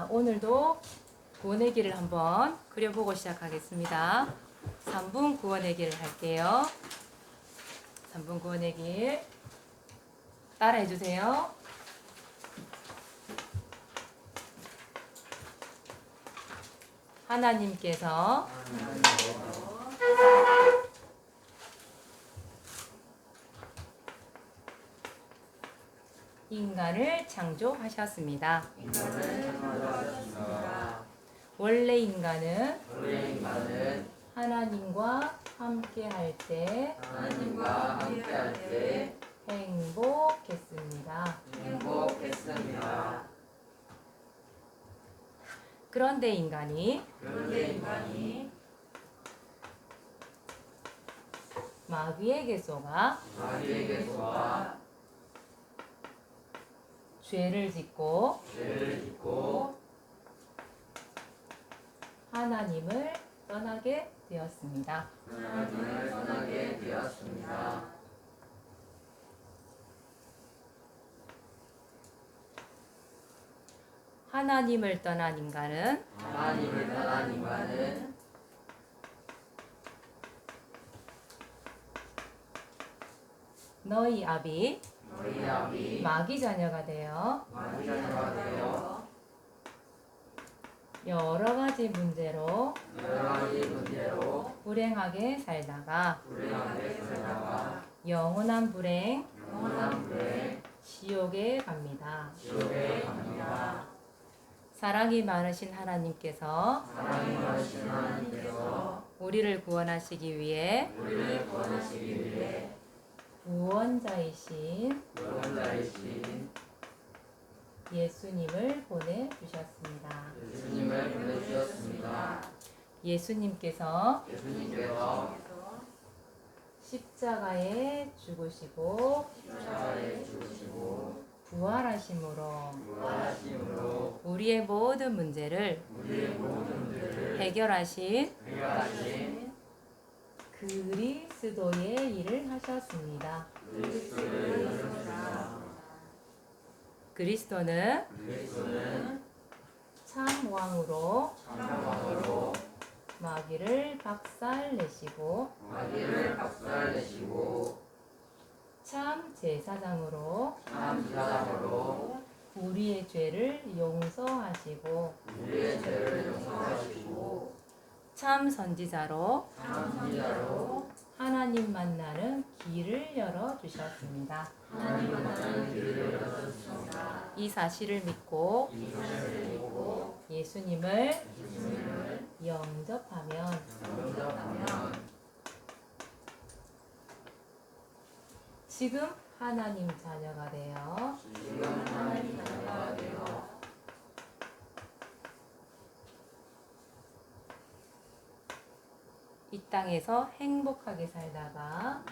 자, 오늘도 구원의 길을 한번 그려보고 시작하겠습니다. 3분 구원의 길을 할게요. 3분 구원의 길 따라해 주세요. 하나님께서 인간을 창조하셨습니다. 원래 인간은 하나님과 함께 할 때 행복했습니다. 그런데 인간이 마귀에게 속아 죄를 짓고 하나님을 떠나게 되었습니다. 하나님을 떠난 인간은 너희 아비 마귀 자녀가 되어 여러 가지 문제로 불행하게 살다가 영원한 불행 지옥에 갑니다. 사랑이 많으신 하나님께서 우리를 구원하시기 위해 구원자이신 예수님을 보내주셨습니다. 예수님께서 십자가에 죽으시고 부활하심으로 우리의 모든 문제를 해결하신 그리스도의 일을 하셨습니다. 그리스도는 참 왕으로 마귀를 박살내시고 참 제사장으로 우리의 죄를 용서하시고 참 선지자로 하나님 만나는 길을 열어주셨습니다. 이 사실을 믿고 예수님을 영접하면 지금 하나님 자녀가 되어 이 땅에서 행복하게 살다가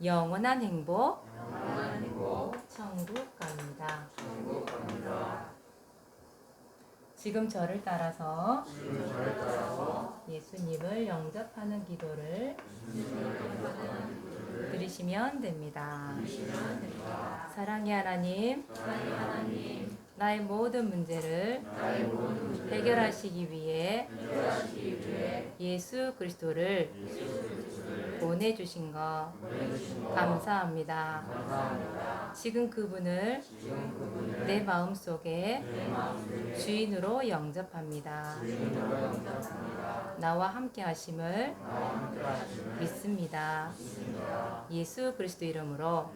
영원한 행복 천국 갑니다. 지금 저를 따라서 예수님을 영접하는 기도를 드리시면 됩니다. 사랑의 하나님, 나의 모든 문제를 해결하시기 위해 예수 그리스도를 보내주신 것 감사합니다. 지금 그분을 내 마음속에 주인으로 영접합니다. 나와 함께 하심을 믿습니다. 예수 그리스도 이름으로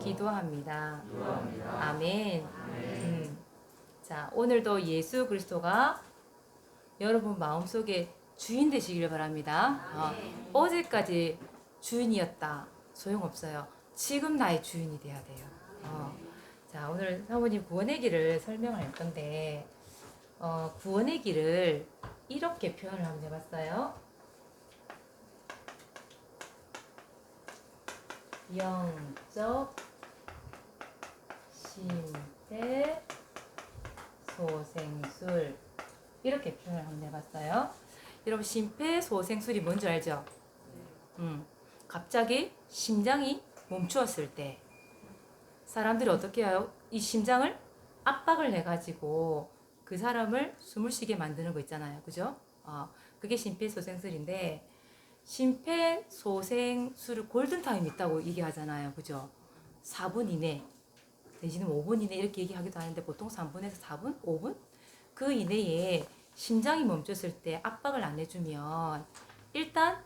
기도합니다. 아멘. 자, 오늘도 예수 그리스도가 여러분 마음속에 주인 되시길 바랍니다. 어제까지 주인이었다. 소용없어요. 지금 나의 주인이 돼야 돼요. 자, 오늘 사모님 구원의 길을 설명할 건데 구원의 길을 이렇게 표현을 한번 해봤어요. 영적 심폐소생술 이렇게 표현을 한번 해봤어요. 여러분 심폐소생술이 뭔지 알죠? 갑자기 심장이 멈추었을 때 사람들이 어떻게 해요? 이 심장을 압박을 해가지고 그 사람을 숨을 쉬게 만드는 거 있잖아요. 그죠? 그게 심폐소생술인데 심폐소생술 골든타임 있다고 얘기하잖아요. 그죠? 4분 이내 내지는 5분 이내 이렇게 얘기하기도 하는데 보통 3분에서 4분? 5분? 그 이내에 심장이 멈췄을 때 압박을 안 해주면 일단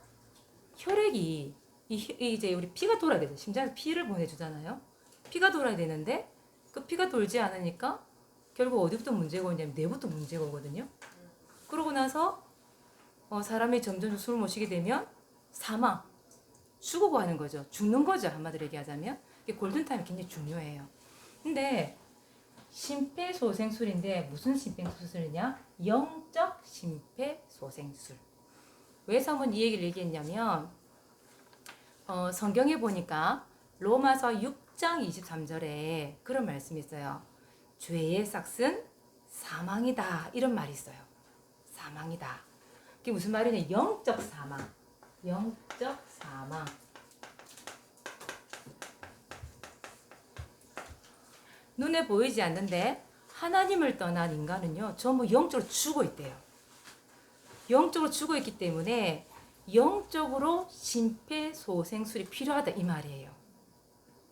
혈액이 이제 우리 피가 돌아야 되죠. 심장에서 피를 보내주잖아요. 피가 돌아야 되는데 그 피가 돌지 않으니까 결국 어디부터 문제가 오냐면 뇌부터 문제가 오거든요. 그러고 나서 사람이 점점 숨을 못 쉬게 되면 사망, 죽어가는 거죠. 죽는 거죠. 한마디로 얘기하자면. 이게 골든타임이 굉장히 중요해요. 근데 심폐소생술인데 무슨 심폐소생술이냐? 영적 심폐소생술. 왜 한번 이 얘기를 얘기했냐면 성경에 보니까 로마서 6장 23절에 그런 말씀이 있어요. 죄의 삭은 사망이다. 이런 말이 있어요. 사망이다. 그게 무슨 말이냐? 영적 사망. 영적 사망. 눈에 보이지 않는데 하나님을 떠난 인간은요. 전부 영적으로 죽어 있대요. 영적으로 죽어 있기 때문에 영적으로 심폐소생술이 필요하다 이 말이에요.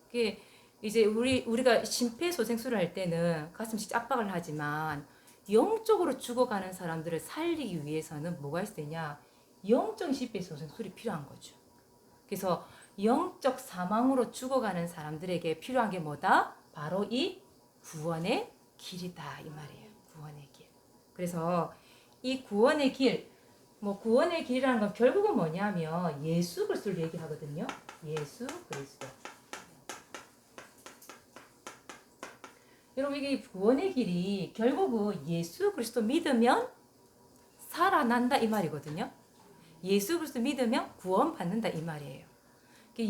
그게 이제 우리가 심폐소생술을 할 때는 가슴씩 압박을 하지만 영적으로 죽어가는 사람들을 살리기 위해서는 뭐가 있어야 되냐? 영적 심폐소생술이 필요한 거죠. 그래서 영적 사망으로 죽어가는 사람들에게 필요한 게 뭐다? 바로 이 구원의 길이다 이 말이에요. 구원의 길. 그래서 이 구원의 길, 구원의 길이라는 건 결국은 뭐냐면 예수 그리스도를 얘기하거든요. 예수 그리스도. 여러분 이게 구원의 길이 결국은 예수 그리스도 믿으면 살아난다 이 말이거든요. 예수 그리스도 믿으면 구원받는다 이 말이에요.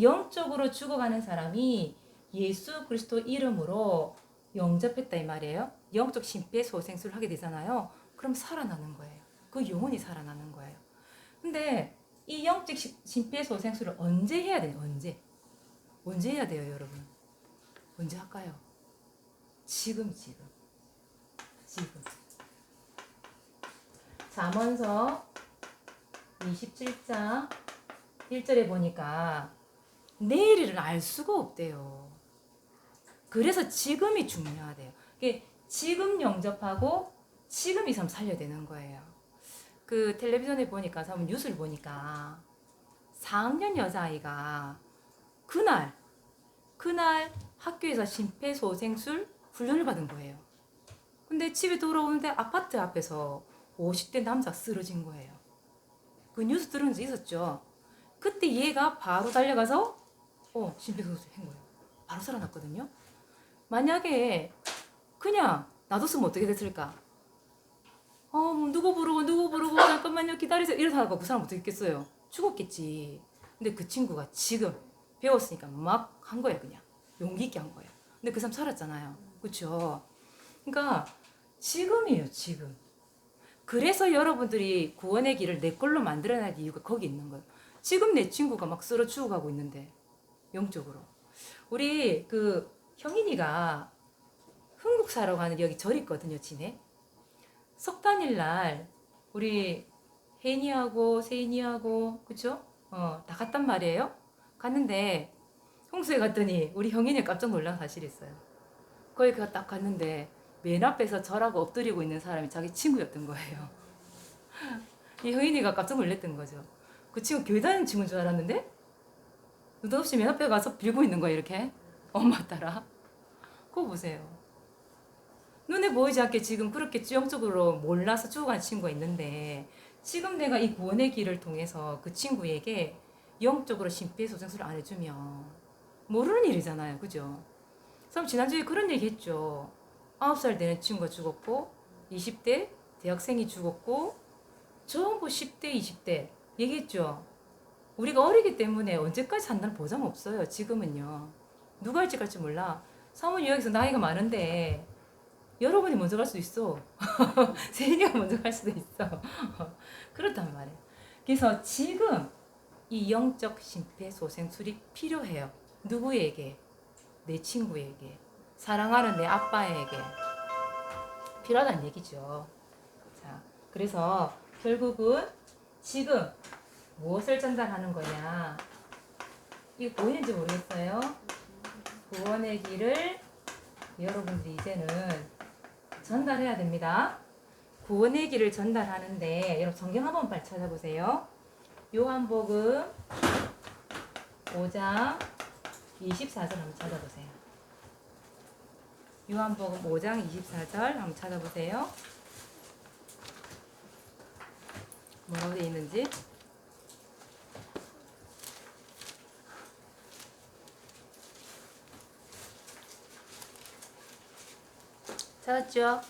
영적으로 죽어가는 사람이 예수 그리스도 이름으로 영접했다 이 말이에요. 영적 심폐소생술을 하게 되잖아요. 그럼 살아나는 거예요. 그 영혼이 살아나는 거예요. 근데 이 영적 심폐소생술을 언제 해야 돼요? 언제 해야 돼요, 여러분? 언제 할까요? 지금. 잠언서 27장 1절에 보니까 내일을 알 수가 없대요. 그래서 지금이 중요하대요. 지금 영접하고 지금 이 삶 살려야 되는 거예요. 그 텔레비전에 보니까, 뉴스를 보니까 4학년 여자아이가 그날 학교에서 심폐소생술 훈련을 받은 거예요. 근데 집에 돌아오는데 아파트 앞에서 50대 남자가 쓰러진 거예요. 그 뉴스 들은 적 있었죠. 그때 얘가 바로 달려가서 심폐소생술 한 거예요. 바로 살아났거든요. 만약에 그냥 놔뒀으면 어떻게 됐을까? 누구 부르고 잠깐만요 기다리세요 이러다 하고 그 사람 어떻게 했겠어요? 죽었겠지. 근데 그 친구가 지금 배웠으니까 막 한 거예요. 그냥 용기 있게 한 거예요. 근데 그 사람 살았잖아요. 그렇죠? 그러니까 지금이에요. 지금. 그래서 여러분들이 구원의 길을 내 걸로 만들어야 할 이유가 거기 있는 거예요. 지금 내 친구가 막 쓰러 죽어가고 있는데 영적으로 우리 그 형인이가 흥국사라고 하는 여기 절 있거든요. 진해 석단일 날 우리 혜인이하고 세인이하고 그쵸? 다 갔단 말이에요. 갔는데 홍수에 갔더니 우리 형인이 깜짝 놀란 사실이 있어요. 거기 딱 갔는데 맨 앞에서 절하고 엎드리고 있는 사람이 자기 친구였던 거예요. 이 형인이가 깜짝 놀랐던 거죠. 그 친구 교회 다니는 친구인 줄 알았는데 느닷없이 맨 앞에 가서 빌고 있는 거예요. 이렇게 엄마 따라. 그거 보세요. 눈에 보이지 않게 지금 그렇게 영적으로 몰라서 죽어간 친구가 있는데 지금 내가 이 구원의 길을 통해서 그 친구에게 영적으로 심폐소생술을 안 해주면 모르는 일이잖아요. 그죠? 그럼 지난주에 그런 얘기 했죠. 9살 되는 친구가 죽었고 20대 대학생이 죽었고 전부 10대 20대 얘기했죠. 우리가 어리기 때문에 언제까지 산다는 보장 없어요. 지금은요. 누가 일찍 갈지 몰라. 사모님 여기서 나이가 많은데 여러분이 먼저 갈 수도 있어. 세인이가 먼저 갈 수도 있어. 그렇단 말이에요. 그래서 지금 이 영적 심폐소생술이 필요해요. 누구에게? 내 친구에게. 사랑하는 내 아빠에게. 필요하다는 얘기죠. 자, 그래서 결국은 지금 무엇을 전달하는 거냐? 이거 보이는지 모르겠어요. 구원의 길을 여러분들이 이제는 전달해야 됩니다. 구원의 길을 전달하는데 여러분 성경 한번 빨리 찾아보세요. 요한복음 5장 24절 한번 찾아보세요. 요한복음 5장 24절 한번 찾아보세요. 뭐라고 되어 있는지. 찾았죠?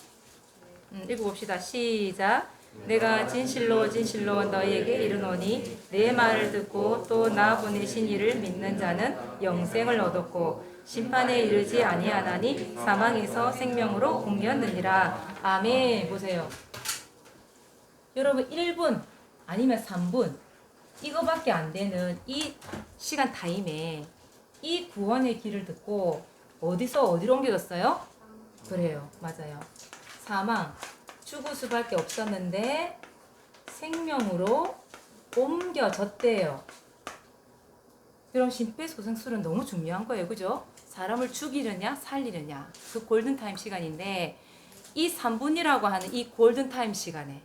읽어봅시다. 시작. 내가 진실로 진실로 너희에게 이르노니 내 말을 듣고 또 나 보내신 이를 믿는 자는 영생을 얻었고 심판에 이르지 아니하나니 사망에서 생명으로 옮겼느니라. 아멘. 보세요. 여러분 1분 아니면 3분 이거밖에 안 되는 이 시간 타임에 이 구원의 길을 듣고 어디서 어디로 옮겨졌어요? 그래요. 맞아요. 사망, 죽을 수밖에 없었는데 생명으로 옮겨졌대요. 그럼 심폐소생술은 너무 중요한 거예요. 그죠? 사람을 죽이느냐 살리느냐 그 골든타임 시간인데 이 3분이라고 하는 이 골든타임 시간에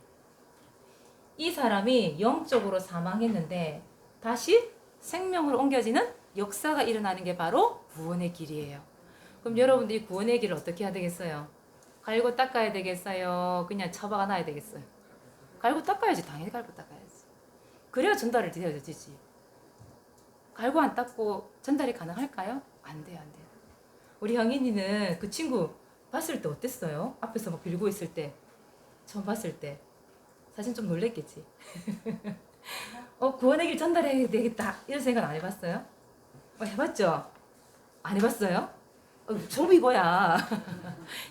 이 사람이 영적으로 사망했는데 다시 생명으로 옮겨지는 역사가 일어나는 게 바로 구원의 길이에요. 그럼 여러분들이 구원의 길을 어떻게 해야 되겠어요? 갈고 닦아야 되겠어요? 그냥 처박아 놔야 되겠어요? 갈고 닦아야지. 당연히 갈고 닦아야지. 그래야 전달을 되어지지. 갈고 안 닦고 전달이 가능할까요? 안 돼요, 안 돼요. 우리 형인이는 그 친구 봤을 때 어땠어요? 앞에서 막 빌고 있을 때 처음 봤을 때 사실 좀 놀랬겠지. 구원의 길 전달해야 되겠다 이런 생각 안 해봤어요? 해봤죠? 안 해봤어요? 좀 이거야.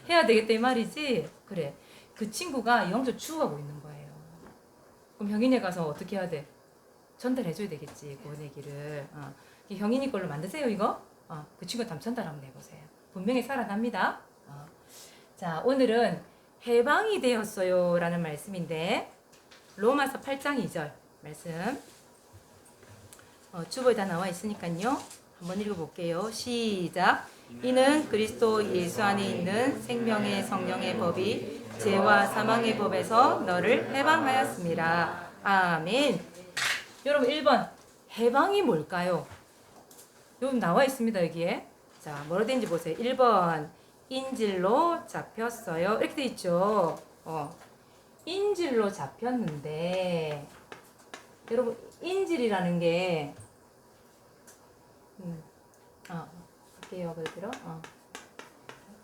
해야 되겠다 이 말이지. 그래. 그 친구가 영적 죽어가고 있는 거예요. 그럼 형인에 가서 어떻게 해야 돼? 전달해줘야 되겠지 구원의 길을. 형인이 걸로 만드세요 이거. 그 친구 한번 전달 한번 해보세요. 분명히 살아납니다. 자, 오늘은 해방이 되었어요 라는 말씀인데 로마서 8장 2절 말씀 주보에 다 나와 있으니까요. 한번 읽어볼게요. 시작. 이는 그리스도 예수 안에 있는 생명의 성령의 법이 죄와 사망의 법에서 너를 해방하였습니다. 아멘. 여러분 1번 해방이 뭘까요? 여기 나와 있습니다. 여기에. 자, 뭐로 된지 보세요. 1번 인질로 잡혔어요. 이렇게 돼 있죠. 인질로 잡혔는데 여러분 인질이라는 게 할게요. 그대로.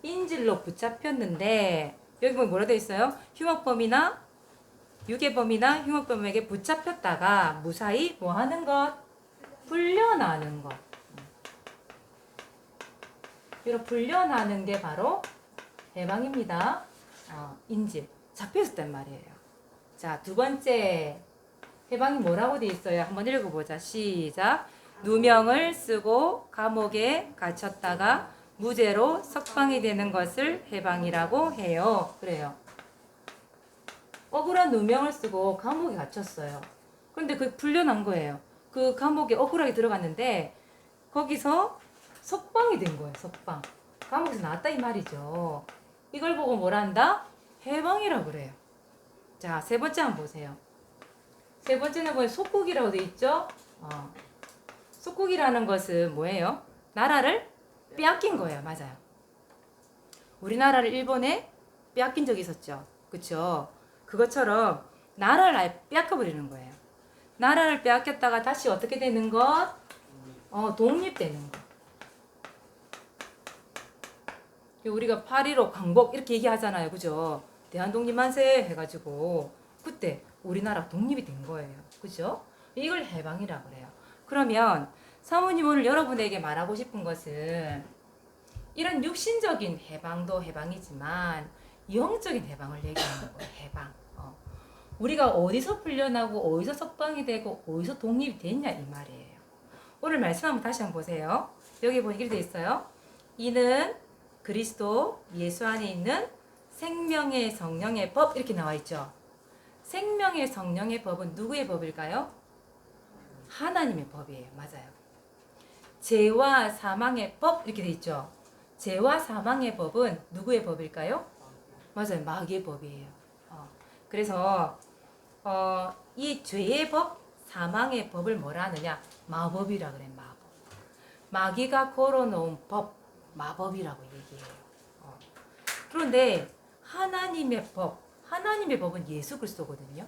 인질로 붙잡혔는데 여기 보면 뭐라 돼 있어요? 흉악범이나 유괴범이나 흉악범에게 붙잡혔다가 무사히 뭐 하는 것? 풀려나는 것. 이런 풀려나는 게 바로 해방입니다. 인질. 잡혔었단 말이에요. 자, 두 번째 해방이 뭐라고 돼 있어요? 한번 읽어보자. 시작. 누명을 쓰고 감옥에 갇혔다가 무죄로 석방이 되는 것을 해방이라고 해요. 그래요. 억울한 누명을 쓰고 감옥에 갇혔어요. 그런데 그 풀려난 거예요. 그 감옥에 억울하게 들어갔는데 거기서 석방이 된 거예요. 석방. 감옥에서 나왔다 이 말이죠. 이걸 보고 뭐라 한다? 해방이라고 그래요. 자, 세 번째 한번 보세요. 세 번째는 보면 속국이라고 돼 있죠? 속국이라는 것은 뭐예요? 나라를 빼앗긴 거예요. 맞아요. 우리나라를 일본에 빼앗긴 적이 있었죠. 그쵸? 그것처럼 나라를 아예 빼앗겨버리는 거예요. 나라를 빼앗겼다가 다시 어떻게 되는 것? 독립되는 것. 우리가 8.15 광복 이렇게 얘기하잖아요. 그죠? 대한독립 만세 해가지고 그때 우리나라 독립이 된 거예요. 그죠? 이걸 해방이라고 그래요. 그러면 사모님 오늘 여러분에게 말하고 싶은 것은 이런 육신적인 해방도 해방이지만 영적인 해방을 얘기하는 거예요. 해방. 우리가 어디서 풀려나고 어디서 석방이 되고 어디서 독립이 됐냐 이 말이에요. 오늘 말씀 한번 다시 한번 보세요. 여기 보니까 이렇게 돼 있어요. 이는 그리스도 예수 안에 있는 생명의 성령의 법 이렇게 나와 있죠. 생명의 성령의 법은 누구의 법일까요? 하나님의 법이에요. 맞아요. 죄와 사망의 법 이렇게 돼 있죠. 죄와 사망의 법은 누구의 법일까요? 맞아요. 마귀의 법이에요. 그래서 이 죄의 법, 사망의 법을 뭐라 하느냐? 마법이라 그래. 마법. 마귀가 걸어놓은 법, 마법이라고 얘기해요. 그런데 하나님의 법은 예수 그리스도거든요.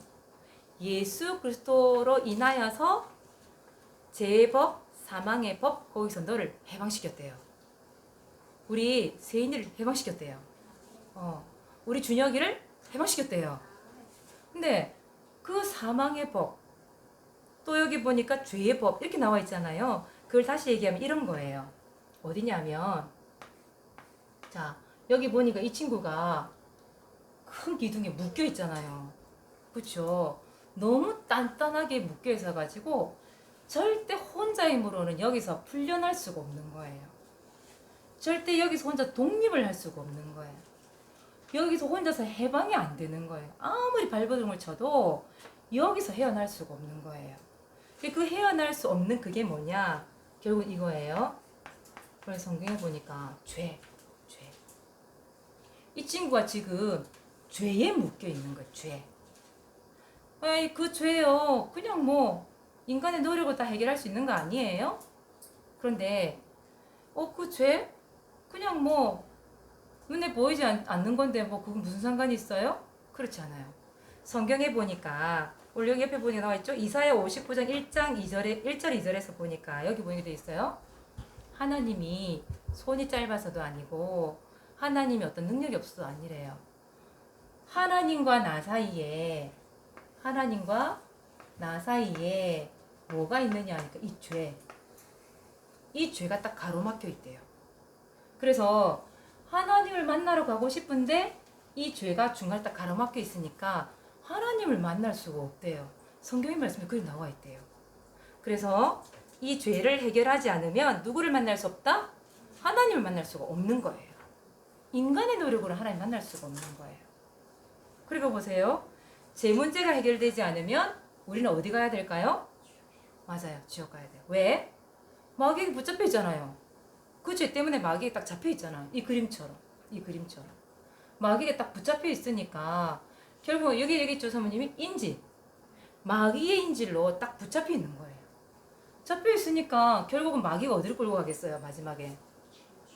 예수 그리스도로 인하여서 죄의 법, 사망의 법, 거기서 너를 해방시켰대요. 우리 세인이를 해방시켰대요. 우리 준혁이를 해방시켰대요. 근데 그 사망의 법, 또 여기 보니까 죄의 법 이렇게 나와 있잖아요. 그걸 다시 얘기하면 이런 거예요. 어디냐면 자 여기 보니까 이 친구가 큰 기둥에 묶여 있잖아요. 그렇죠? 너무 단단하게 묶여 있어 가지고 절대 혼자 힘으로는 여기서 풀려날 수가 없는 거예요. 절대 여기서 혼자 독립을 할 수가 없는 거예요. 여기서 혼자서 해방이 안 되는 거예요. 아무리 발버둥을 쳐도 여기서 헤어날 수가 없는 거예요. 그 헤어날 수 없는 그게 뭐냐? 결국 이거예요. 그래서 성경에 보니까 죄. 이 친구가 지금 죄에 묶여 있는 거예요. 죄. 아이, 그 죄요. 그냥 뭐 인간의 노력으로 다 해결할 수 있는 거 아니에요? 그런데 그 죄? 그냥 뭐 눈에 보이지 않는 건데 뭐 그건 무슨 상관이 있어요? 그렇지 않아요. 성경에 보니까 우리 여기 옆에 보니까 나와 있죠? 이사야 59장 1장 2절에 1절 2절에서 보니까 여기 보니까 돼 있어요. 하나님이 손이 짧아서도 아니고 하나님이 어떤 능력이 없어도 아니래요. 하나님과 나 사이에 뭐가 있느냐 하니까 이 죄가 딱 가로막혀 있대요. 그래서 하나님을 만나러 가고 싶은데 이 죄가 중간에 딱 가로막혀 있으니까 하나님을 만날 수가 없대요. 성경의 말씀에 그게 나와 있대요. 그래서 이 죄를 해결하지 않으면 누구를 만날 수 없다? 하나님을 만날 수가 없는 거예요. 인간의 노력으로 하나님 만날 수가 없는 거예요. 그리고 보세요. 죄 문제가 해결되지 않으면 우리는 어디 가야 될까요? 맞아요. 지옥 가야 돼요. 왜? 마귀에게 붙잡혀 있잖아요. 그 죄 때문에 마귀에 딱 잡혀 있잖아요. 이 그림처럼. 마귀에 딱 붙잡혀 있으니까 결국 여기 얘기했죠, 사모님이? 인질. 마귀의 인질로 딱 붙잡혀 있는 거예요. 잡혀 있으니까 결국은 마귀가 어디로 끌고 가겠어요, 마지막에?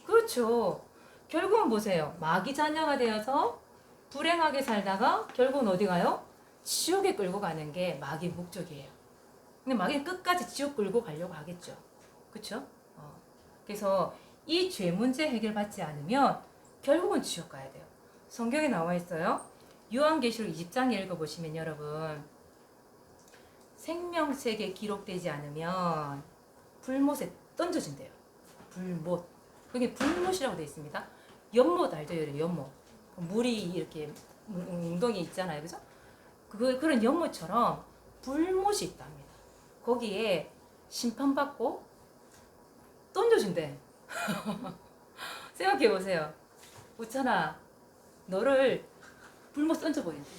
그렇죠. 결국은 보세요. 마귀 자녀가 되어서 불행하게 살다가 결국은 어디 가요? 지옥에 끌고 가는 게 마귀의 목적이에요. 근데 마귀는 끝까지 지옥 끌고 가려고 하겠죠. 그렇죠? 그래서 이 죄 문제 해결받지 않으면 결국은 지옥 가야 돼요. 성경에 나와 있어요. 요한계시록 20장 읽어보시면 여러분 생명책에 기록되지 않으면 불못에 던져진대요. 불못. 그게 불못이라고 되어 있습니다. 연못 알죠? 연못. 물이 이렇게 웅덩이 있잖아요. 그죠? 그런 연못처럼 불못이 있답니다. 거기에 심판받고 던져준대. 생각해보세요. 우찬아, 너를 불못 던져버린대.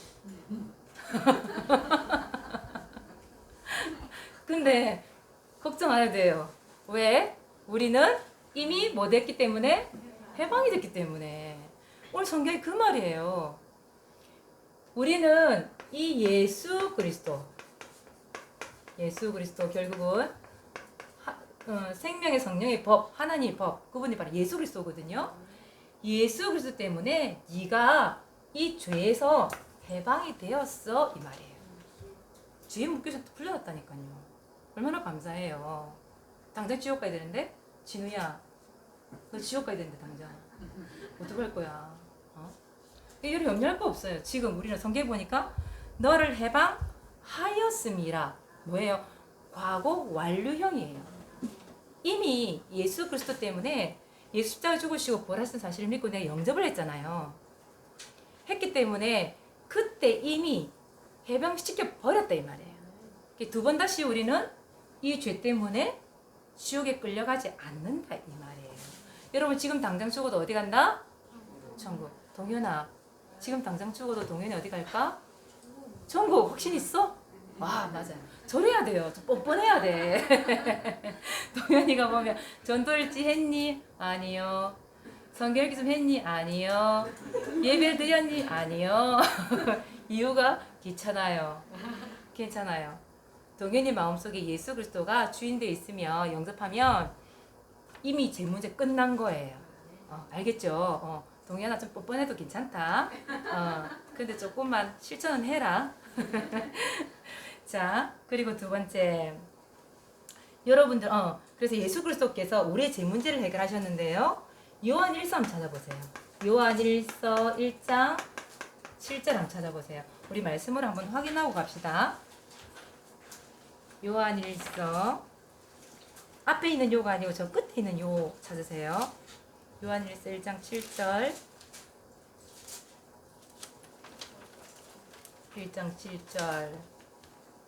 근데 걱정 안 해도 돼요. 왜? 우리는 이미 뭐 됐기 때문에? 해방이 됐기 때문에. 오늘 성경이 그 말이에요. 우리는 이 예수 그리스도 결국은 생명의 성령의 법, 하나님의 법, 그분이 바로 예수 그리스도거든요. 예수 그리스도 때문에 네가 이 죄에서 해방이 되었어 이 말이에요. 죄에 묶여서 풀려났다니까요. 얼마나 감사해요. 당장 지옥 가야 되는데 진우야, 너 지옥 가야 되는데 당장 어떡할 거야? 이리 염려할 거 없어요. 지금 우리는 성경에 보니까 너를 해방하였음이라. 뭐예요? 과거 완료형이에요. 이미 예수 그리스도 때문에 예수 십자가 죽으시고 부활하신 사실을 믿고 내가 영접을 했잖아요. 했기 때문에 그때 이미 해방시켜 버렸다 이 말이에요. 두 번 다시 우리는 이 죄 때문에 지옥에 끌려가지 않는다 이 말이에요. 여러분 지금 당장 죽어도 어디 간다? 천국. 동현아 지금 당장 죽어도 동현이 어디 갈까? 천국. 확신 있어? 와 맞아요. 저래야 돼요. 좀 뻔뻔해야 돼. 동현이가 보면 전도일지 했니? 아니요. 성경읽기 좀 했니? 아니요. 예배 드렸니? 아니요. 이유가 귀찮아요. 괜찮아요. 동현이 마음속에 예수 그리스도가 주인되어 있으며 영접하면 이미 제 문제 끝난 거예요. 알겠죠? 동현아 좀 뻔뻔해도 괜찮다. 근데 조금만 실천은 해라. 자, 그리고 두 번째. 여러분들, 그래서 예수 그리스도께서 우리의 제 문제를 해결하셨는데요. 요한 1서 한번 찾아보세요. 요한 1서 1장 7절 한번 찾아보세요. 우리 말씀을 한번 확인하고 갑시다. 요한 1서 앞에 있는 요가 아니고 저 끝에 있는 요 찾으세요. 요한 1서 1장 7절 1장 7절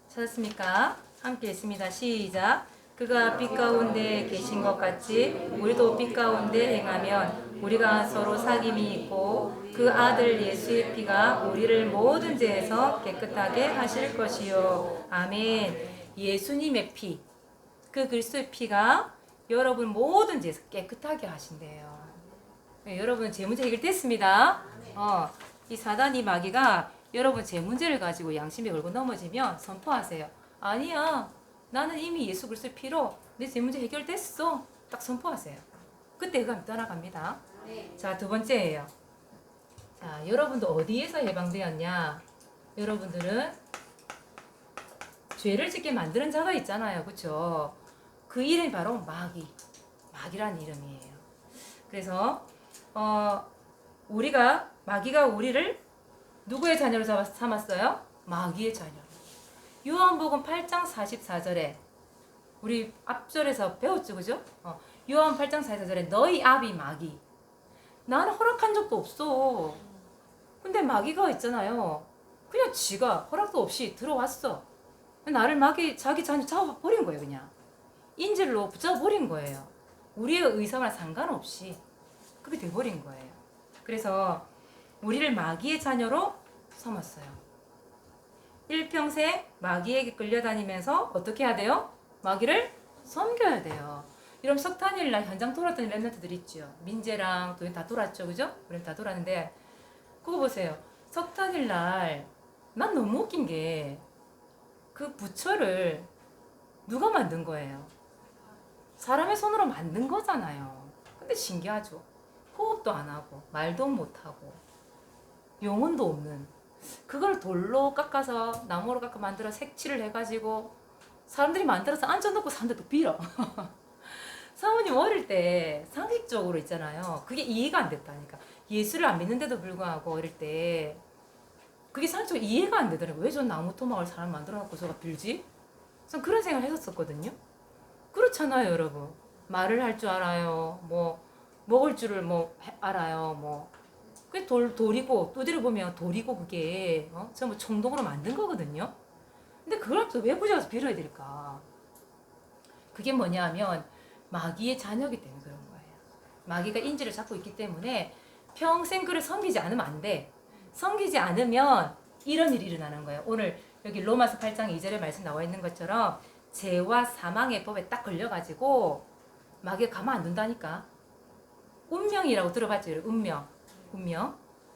찾았습니까? 함께 읽습니다. 시작. 그가 빛 가운데 계신 것 같이 우리도 빛 가운데 행하면 우리가 서로 사귐이 있고 그 아들 예수의 피가 우리를 모든 죄에서 깨끗하게 하실 것이요. 아멘. 예수님의 피, 그 그리스도의 피가 여러분 모든 죄에서 깨끗하게 하신대요. 네, 여러분 제 문제 해결됐습니다. 이 사단이 마귀가 여러분 제 문제를 가지고 양심에 걸고 넘어지면 선포하세요. 아니야. 나는 이미 예수 그리스도의 피로 내 제 문제 해결됐어. 딱 선포하세요. 그때 그감 떠나갑니다. 자, 두 번째예요. 자, 여러분도 어디에서 해방되었냐? 여러분들은 죄를 짓게 만드는 자가 있잖아요. 그렇죠? 그 이름이 바로 마귀라는 이름이에요. 그래서 마귀가 우리를 누구의 자녀로 삼았어요? 마귀의 자녀. 요한복음 8장 44절에 우리 앞절에서 배웠죠, 그죠? 요한 8장 44절에 너희 아비 마귀. 나는 허락한 적도 없어. 근데 마귀가 있잖아요. 그냥 지가 허락도 없이 들어왔어. 나를 자기 자녀 잡아버린 거예요, 그냥. 인질로 붙잡아버린 거예요. 우리의 의사와 상관없이 그렇게 돼버린 거예요. 그래서 우리를 마귀의 자녀로 삼았어요. 일평생 마귀에게 끌려다니면서 어떻게 해야 돼요? 마귀를 섬겨야 돼요. 여러분 석탄일날 현장 돌았던 랩런트들 있죠. 민재랑 도현 다 돌았죠, 그죠? 우리 다 돌았는데 그거 보세요. 석탄일날 난 너무 웃긴 게 그 부처를 누가 만든 거예요? 사람의 손으로 만든 거잖아요. 근데 신기하죠. 호흡도 안 하고 말도 못 하고 영혼도 없는 그걸 돌로 깎아서 나무로 깎아 만들어 색칠을 해가지고 사람들이 만들어서 앉아놓고 사는데도 빌어. 사모님 어릴 때 상식적으로 있잖아요. 그게 이해가 안 됐다니까. 예수를 안 믿는데도 불구하고 어릴 때 그게 상식적으로 이해가 안 되더라고요. 왜 저 나무 토막을 사람 만들어 놓고 저가 빌지? 전 그런 생각을 했었거든요. 그렇잖아요, 여러분. 말을 할 줄 알아요. 뭐 먹을 줄을 알아요. 그게 돌이고 두드려 보면 돌이고 그게 전부冲동으로 만든 거거든요. 근데 그걸 또 왜 굳이 가서 빌어야 될까? 그게 뭐냐면 마귀의 자녀이기 때문에 그런 거예요. 마귀가 인지를 잡고 있기 때문에 평생 그를 섬기지 않으면 안 돼. 섬기지 않으면 이런 일이 일어나는 거예요. 오늘 여기 로마서 8장 2절에 말씀 나와 있는 것처럼 죄와 사망의 법에 딱 걸려가지고 마귀가 가만 안 둔다니까. 운명이라고 들어봤죠? 운명.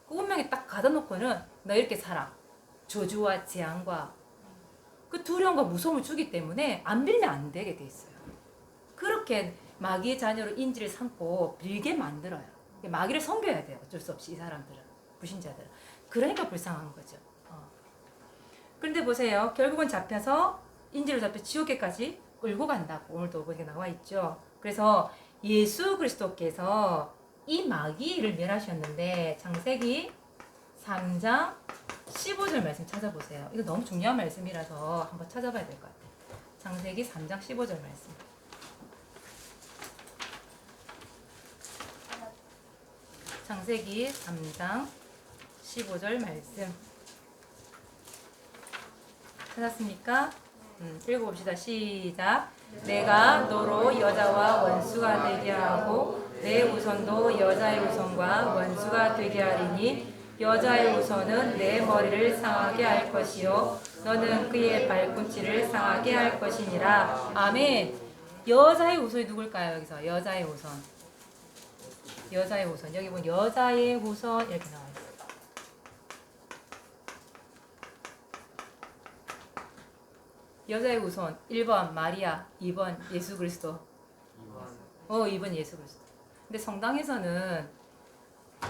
그 운명에 딱 가둬놓고는 너 이렇게 살아. 저주와 재앙과 그 두려움과 무서움을 주기 때문에 안 빌면 안 되게 돼 있어요. 그렇게 마귀의 자녀로 인지를 삼고 빌게 만들어요. 마귀를 섬겨야 돼요. 어쩔 수 없이 이 사람들은. 불신자들은. 그러니까 불쌍한 거죠. 그런데 보세요. 결국은 잡혀서 인지로 잡혀 지옥에까지 끌고 간다고 오늘도 보니까 나와 있죠. 그래서 예수 그리스도께서 이 마귀를 멸하셨는데 창세기 3장 15절 말씀 찾아보세요. 이거 너무 중요한 말씀이라서 한번 찾아봐야 될 것 같아요. 창세기 3장 15절 말씀. 창세기 3장 15절 말씀 찾았습니까? 읽어봅시다. 시작. 내가 너로 여자와 원수가 되게 하고 내 후손도 여자의 후손과 원수가 되게 하리니 여자의 후손은 내 머리를 상하게 할 것이요 너는 그의 발꿈치를 상하게 할 것이니라. 아멘. 여자의 후손이 누굴까요? 여기서 여자의 후손. 여자의 후손. 여기 보면 여자의 후손 이렇게 나와 있어요. 여자의 후손 1번 마리아, 2번 예수 그리스도. 2번 예수 그리스도. 근데 성당에서는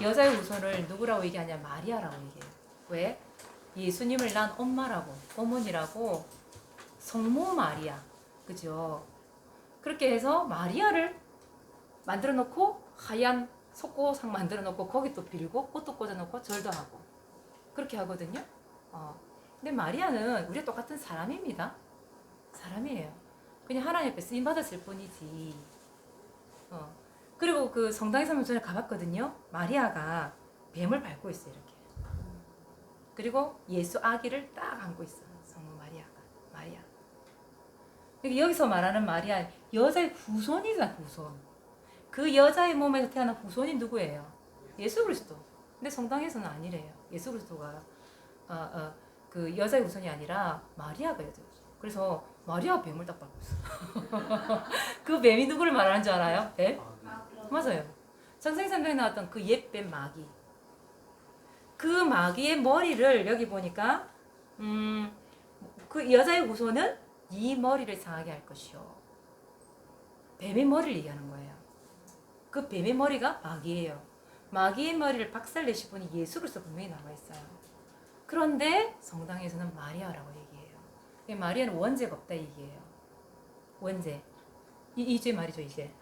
여자의 후손을 누구라고 얘기하냐? 마리아라고 얘기해요. 왜? 예수님을 낳은 엄마라고, 어머니라고, 성모 마리아. 그죠? 그렇게 해서 마리아를 만들어 놓고 하얀 속고상 만들어 놓고 거기 또 빌고 꽃도 꽂아 놓고 절도 하고 그렇게 하거든요. 근데 마리아는 우리가 똑같은 사람입니다. 사람이에요. 그냥 하나님 앞에 쓰임 받았을 뿐이지. 그리고 그 성당에서 한번 전에 가봤거든요. 마리아가 뱀을 밟고 있어요. 이렇게. 그리고 예수 아기를 딱 안고 있어요. 성모 마리아. 여기서 말하는 마리아 여자의 후손이잖아. 후손. 그 여자의 몸에서 태어난 후손이 누구예요? 예수 그리스도. 근데 성당에서는 아니래요. 예수 그리스도가 그 여자의 후손이 아니라 마리아가 여자의 후손. 그래서 마리아가 뱀을 딱 밟고 있어. 그 뱀이 누구를 말하는 줄 알아요? 뱀? 맞아요. 창세기상에 나왔던 그 옛뱀 마귀. 그 마귀의 머리를 여기 보니까 그 여자의 후손은 이 머리를 상하게 할 것이요. 뱀의 머리를 얘기하는 거예요. 그 뱀의 머리가 마귀예요. 마귀의 머리를 박살내실 분이 예수 그리스도 분명히 나와 있어요. 그런데 성당에서는 마리아라고 얘기해요. 마리아는 원죄가 없다 얘기해요. 원죄. 이 죄 말이죠. 이제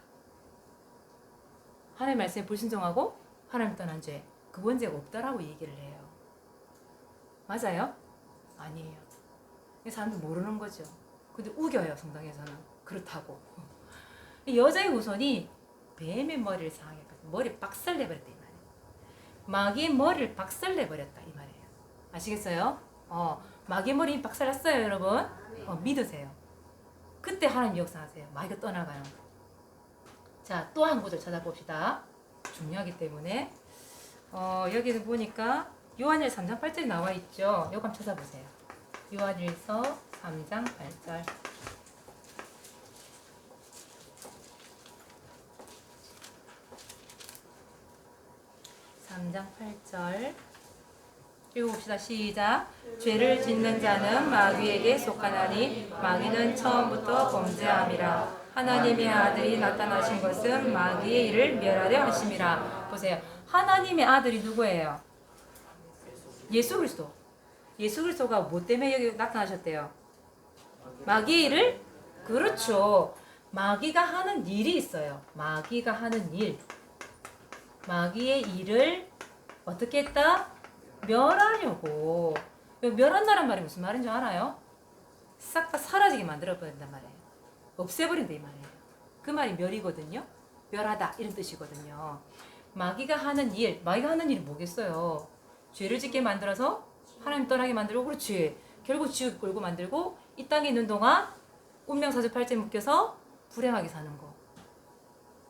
하나님의 말씀에 불순종하고 하나님 떠난 죄. 그 원죄가 없다라고 얘기를 해요. 맞아요? 아니에요. 사람들 모르는 거죠. 근데 우겨요. 성당에서는. 그렇다고. 여자의 후손이 뱀의 머리를 상하게 했거든. 머리 박살내버렸다 이 말이에요. 마귀의 머리를 박살내버렸다 이 말이에요. 아시겠어요? 마귀의 머리 박살났어요 여러분. 믿으세요. 그때 하나님 역사하세요. 마귀가 떠나가요. 자, 또 한 구절 찾아봅시다. 중요하기 때문에 여기는 보니까 요한일서 3장 8절이 나와 있죠. 요거 한번 찾아보세요. 요한일서 3장 8절. (3장 8절) 읽어봅시다. 시작. 죄를 짓는 자는 마귀에게 속하나니 마귀는 처음부터 범죄함이라. 하나님의 아들이 나타나신 것은 마귀의 일을 멸하려 하심이라. 보세요. 하나님의 아들이 누구예요? 예수 그리스도. 예수 그리스도가 뭐 때문에 여기 나타나셨대요? 마귀의 일을? 그렇죠. 마귀가 하는 일이 있어요. 마귀가 하는 일. 마귀의 일을 어떻게 했다? 멸하려고. 멸한다는 말이 무슨 말인 줄 알아요? 싹 다 사라지게 만들어버린단 말이에요. 없애버린다 이 말이에요. 그 말이 멸이거든요. 멸하다 이런 뜻이거든요. 마귀가 하는 일, 마귀가 하는 일이 뭐겠어요? 죄를 짓게 만들어서 하나님 떠나게 만들고, 그렇지. 결국 지옥 끌고 만들고 이 땅에 있는 동안 운명사주팔자에 묶여서 불행하게 사는 거.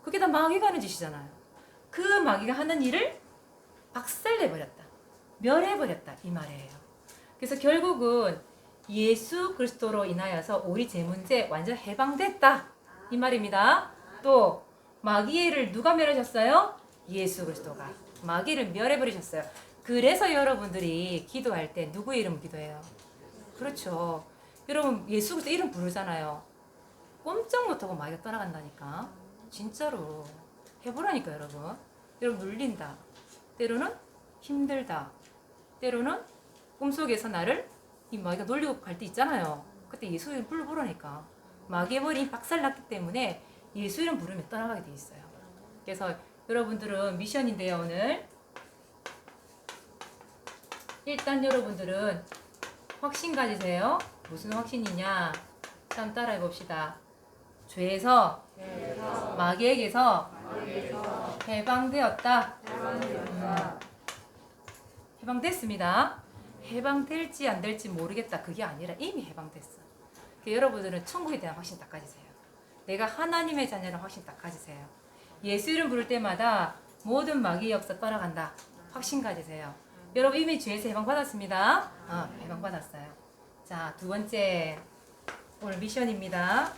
그게 다 마귀가 하는 짓이잖아요. 그 마귀가 하는 일을 박살내버렸다. 멸해버렸다 이 말이에요. 그래서 결국은 예수 그리스도로 인하여서 우리 죄 문제 완전 해방됐다 이 말입니다. 또 마귀를 누가 멸하셨어요? 예수 그리스도가 마귀를 멸해버리셨어요. 그래서 여러분들이 기도할 때 누구의 이름 기도해요? 그렇죠. 여러분 예수 그리스도 이름 부르잖아요. 꼼짝 못하고 마귀가 떠나간다니까. 진짜로 해보라니까 여러분. 여러분 눌린다. 때로는 힘들다. 때로는 꿈속에서 나를 이 마귀가 놀리고 갈 때 있잖아요. 그때 예수 이름 부르라니까. 마귀의 머리 박살났기 때문에 예수 이름 부르면 떠나가게 돼 있어요. 그래서 여러분들은 미션인데요 오늘. 일단 여러분들은 확신 가지세요. 무슨 확신이냐? 한번 따라해 봅시다. 죄에서 마귀에게서 해방되었다. 해방됐습니다. 해방될지 안 될지 모르겠다. 그게 아니라 이미 해방됐어. 여러분들은 천국에 대한 확신 딱 가지세요. 내가 하나님의 자녀를 확신 딱 가지세요. 예수 이름 부를 때마다 모든 마귀의 역사 떠나간다. 확신 가지세요. 여러분 이미 죄에서 해방받았습니다. 해방받았어요. 자, 두 번째 오늘 미션입니다.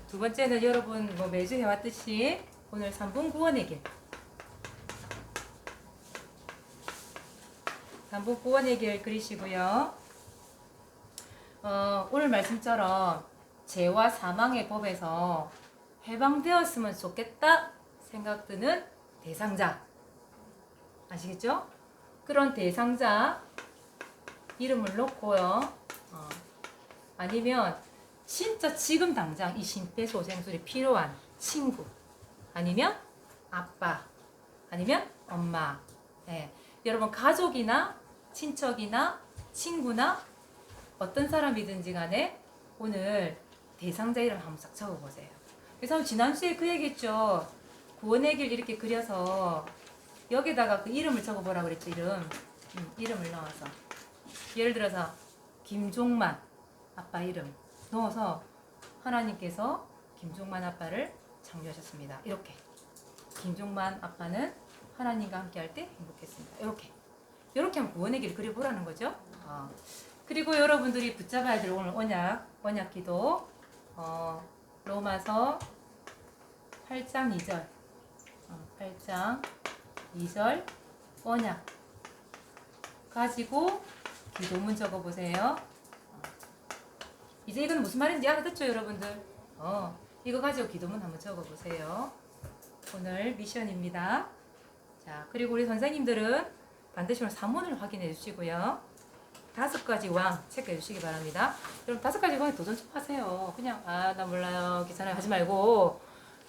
두 번째는 여러분 뭐 매주 해왔듯이 오늘 3분 구원의 길. 3분 구원의 길 그리시고요. 오늘 말씀처럼 죄와 사망의 법에서 해방되었으면 좋겠다 생각 드는 대상자. 아시겠죠? 그런 대상자 이름을 놓고요. 아니면 진짜 지금 당장 이 심폐소생술이 필요한 친구, 아니면 아빠, 아니면 엄마. 네. 여러분 가족이나 친척이나 친구나 어떤 사람이든지 간에 오늘 대상자 이름 한번 싹 적어보세요. 그래서 지난주에 그 얘기했죠. 구원의 길 이렇게 그려서 여기다가 그 이름을 적어보라 그랬죠. 이름을 넣어서 예를 들어서 김종만 아빠 이름 넣어서 하나님께서 김종만 아빠를 창조하셨습니다. 이렇게 김종만 아빠는 하나님과 함께 할 때 행복했습니다. 이렇게 하면 구원의 길을 그려보라는 거죠. 그리고 여러분들이 붙잡아야 될 오늘 언약 기도 로마서 8장 2절 8장 2절 언약 가지고 기도문 적어보세요. 이제 이건 무슨 말인지 알아듣죠 여러분들? 이거 가지고 기도문 한번 적어보세요. 오늘 미션입니다. 자, 그리고 우리 선생님들은 반드시 오늘 사문을 확인해 주시고요. 5가지 왕 체크해 주시기 바랍니다. 여러분 5가지 왕에 도전 좀 하세요. 그냥 나 몰라요 괜찮아요 하지 말고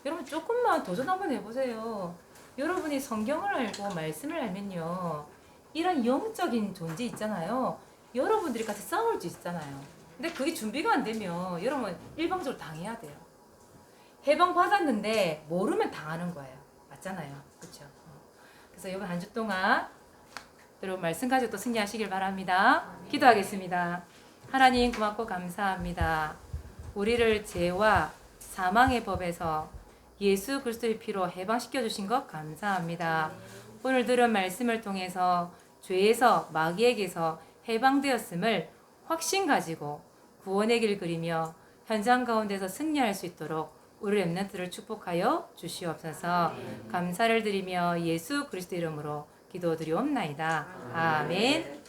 여러분 조금만 도전 한번 해보세요. 여러분이 성경을 알고 말씀을 알면요 이런 영적인 존재 있잖아요. 여러분들이 같이 싸울 수 있잖아요. 근데 그게 준비가 안 되면 여러분 일방적으로 당해야 돼요. 해방 받았는데 모르면 당하는 거예요. 맞잖아요. 그렇죠? 그래서 이번 한 주 동안 여러분 말씀 가지고 또 승리하시길 바랍니다. 기도하겠습니다. 하나님 고맙고 감사합니다. 우리를 죄와 사망의 법에서 예수 그리스도의 피로 해방시켜 주신 것 감사합니다. 오늘 들은 말씀을 통해서 죄에서 마귀에게서 해방되었음을 확신 가지고 구원의 길 그리며 현장 가운데서 승리할 수 있도록 우리 렘넌트를 축복하여 주시옵소서. 감사를 드리며 예수 그리스도 이름으로 기도드리옵나이다. 아멘.